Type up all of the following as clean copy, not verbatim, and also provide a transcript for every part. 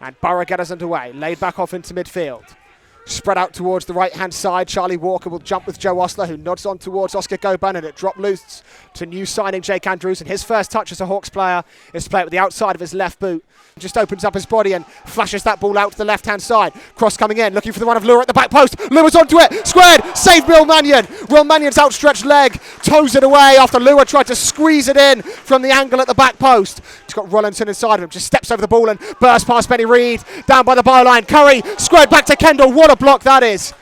And Borough get us underway. Laid back off into midfield. Spread out towards the right-hand side. Charlie Walker will jump with Joe Ostler, who nods on towards Oscar Goban, and it dropped loose to new signing Jake Andrews. And his first touch as a Hawks player is to play it with the outside of his left boot. Just opens up his body and flashes that ball out to the left-hand side. Cross coming in, looking for the one of Lure at the back post. Lure's onto it, squared, saved Will Mannion. Will Mannion's outstretched leg toes it away after Lure tried to squeeze it in from the angle at the back post. He's got Rollinson inside of him, just steps over the ball and bursts past Benny Reid, down by the byline. Curry, squared back to Kendall. What a block that is.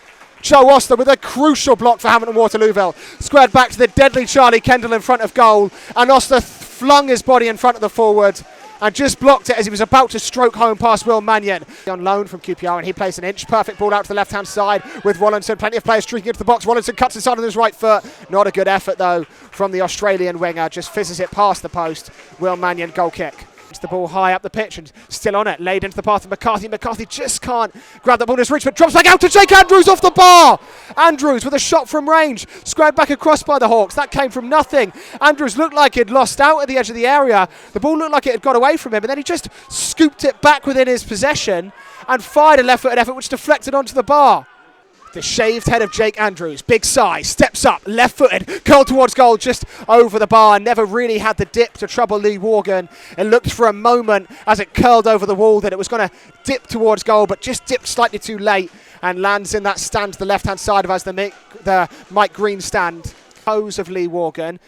Joe Ostler with a crucial block for Hamilton Waterlooville. Squared back to the deadly Charlie Kendall in front of goal, and Ostler flung his body in front of the forward and just blocked it as he was about to stroke home past Will Mannion. On loan from QPR, and he plays an inch perfect ball out to the left-hand side with Rollinson. Plenty of players streaking into the box. Rollinson cuts inside on his right foot. Not a good effort though from the Australian winger. Just fizzes it past the post. Will Mannion, goal kick. The ball high up the pitch and still on it, laid into the path of McCarthy. McCarthy just can't grab the ball in his reach, but drops back out to Jake Andrews off the bar. Andrews with a shot from range, squared back across by the Hawks. That came from nothing. Andrews looked like he'd lost out at the edge of the area. The ball looked like it had got away from him, and then he just scooped it back within his possession and fired a left-footed effort which deflected onto the bar. The shaved head of Jake Andrews, big size, steps up, left-footed, curled towards goal, just over the bar. Never really had the dip to trouble Lee Worgan. It looked for a moment as it curled over the wall that it was going to dip towards goal, but just dipped slightly too late and lands in that stand to the left-hand side of us, the Mike Green stand. Pose of Lee Worgan.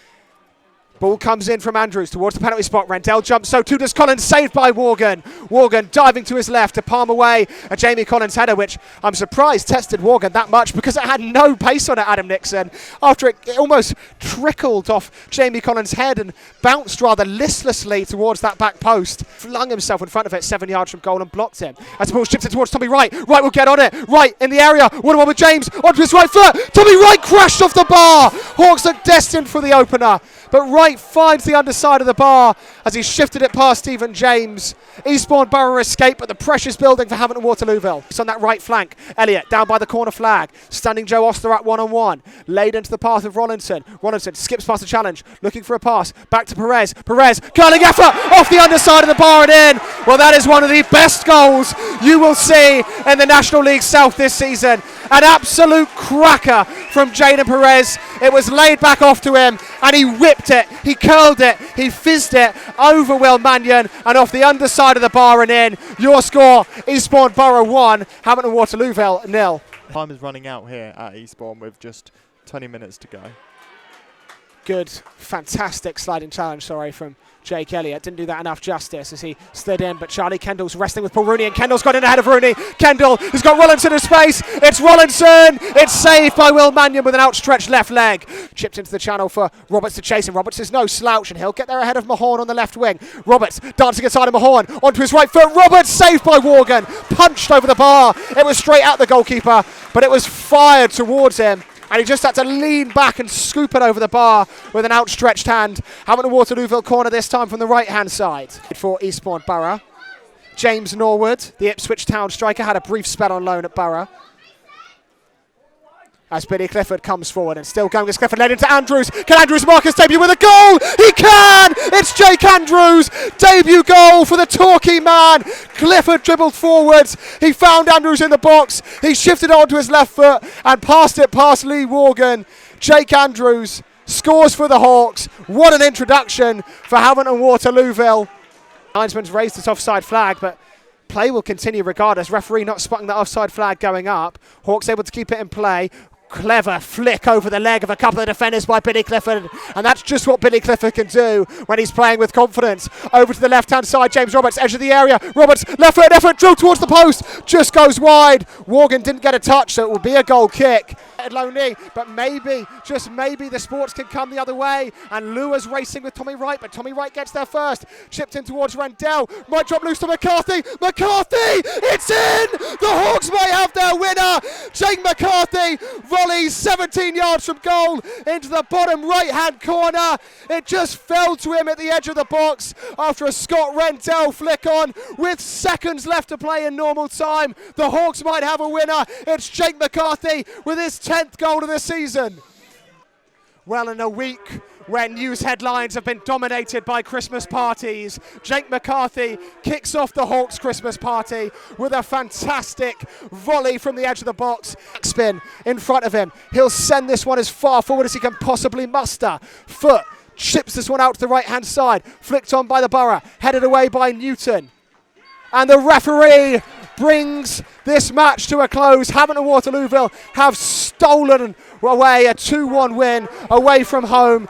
Ball comes in from Andrews towards the penalty spot. Rendell jumps, so too does Collins, saved by Worgan. Worgan diving to his left to palm away a Jamie Collins header, which I'm surprised tested Worgan that much because it had no pace on it, Adam Nixon. After it almost trickled off Jamie Collins' head and bounced rather listlessly towards that back post. Flung himself in front of it 7 yards from goal and blocked him. As the ball chips it towards Tommy Wright. Wright will get on it. Wright in the area. 1-1 with James. Onto his right foot. Tommy Wright crashed off the bar. Hawks look destined for the opener. But Wright finds the underside of the bar as he shifted it past Stephen James. Eastbourne Borough escape, but the pressure's building for Hamilton Waterlooville. It's on that right flank. Elliott down by the corner flag. Standing Joe Ostler at one-on-one. Laid into the path of Rollinson. Rollinson skips past the challenge, looking for a pass. Back to Perez. Perez, curling effort off the underside of the bar and in. Well, that is one of the best goals you will see in the National League South this season. An absolute cracker from Jaden Perez. It was laid back off to him and he whipped it, he curled it, he fizzed it over Will Mannion and off the underside of the bar and in. Your score, Eastbourne Borough 1, Hamilton Waterlooville 0. Time is running out here at Eastbourne with just 20 minutes to go. Good, fantastic sliding challenge, from Jake Elliott. Didn't do that enough justice as he slid in, but Charlie Kendall's wrestling with Paul Rooney, and Kendall's got in ahead of Rooney. Kendall has got Rollinson in space. It's Rollinson. It's saved by Will Mannion with an outstretched left leg. Chipped into the channel for Roberts to chase him. Roberts is no slouch, and he'll get there ahead of Mahorn on the left wing. Roberts dancing inside of Mahorn onto his right foot. Roberts saved by Worgan. Punched over the bar. It was straight at the goalkeeper, but it was fired towards him. And he just had to lean back and scoop it over the bar with an outstretched hand. Hamilton Waterlooville corner this time from the right-hand side. For Eastbourne Borough. James Norwood, the Ipswich Town striker, had a brief spell on loan at Borough. As Billy Clifford comes forward and still going as Clifford led into Andrews. Can Andrews mark his debut with a goal? He can! It's Jake Andrews! Debut goal for the Torquay man. Clifford dribbled forwards. He found Andrews in the box. He shifted it onto his left foot and passed it past Lee Worgan. Jake Andrews scores for the Hawks. What an introduction for Hamilton Waterlooville. Linesman's raised his offside flag, but play will continue regardless. Referee not spotting that offside flag going up. Hawks able to keep it in play. Clever flick over the leg of a couple of defenders by Billy Clifford, and that's just what Billy Clifford can do when he's playing with confidence. Over to the left-hand side, James Roberts, edge of the area. Roberts, left-foot effort, drilled towards the post, just goes wide. Worgan didn't get a touch, so it will be a goal kick. Lonely, but maybe, just maybe, the Sports can come the other way. And Lure's racing with Tommy Wright, but Tommy Wright gets there first. Chipped in towards Rendell. Might drop loose to McCarthy. McCarthy! It's in! The Hawks might have their winner. Jake McCarthy volleys 17 yards from goal into the bottom right-hand corner. It just fell to him at the edge of the box after a Scott Rendell flick on with seconds left to play in normal time. The Hawks might have a winner. It's Jake McCarthy with his 10th goal of the season. Well, in a week where news headlines have been dominated by Christmas parties. Jake McCarthy kicks off the Hawks Christmas party with a fantastic volley from the edge of the box. Spin in front of him. He'll send this one as far forward as he can possibly muster. Foot chips this one out to the right-hand side. Flicked on by the Borough. Headed away by Newton. And the referee brings this match to a close. Hammond and Waterlooville have stolen away a 2-1 win away from home.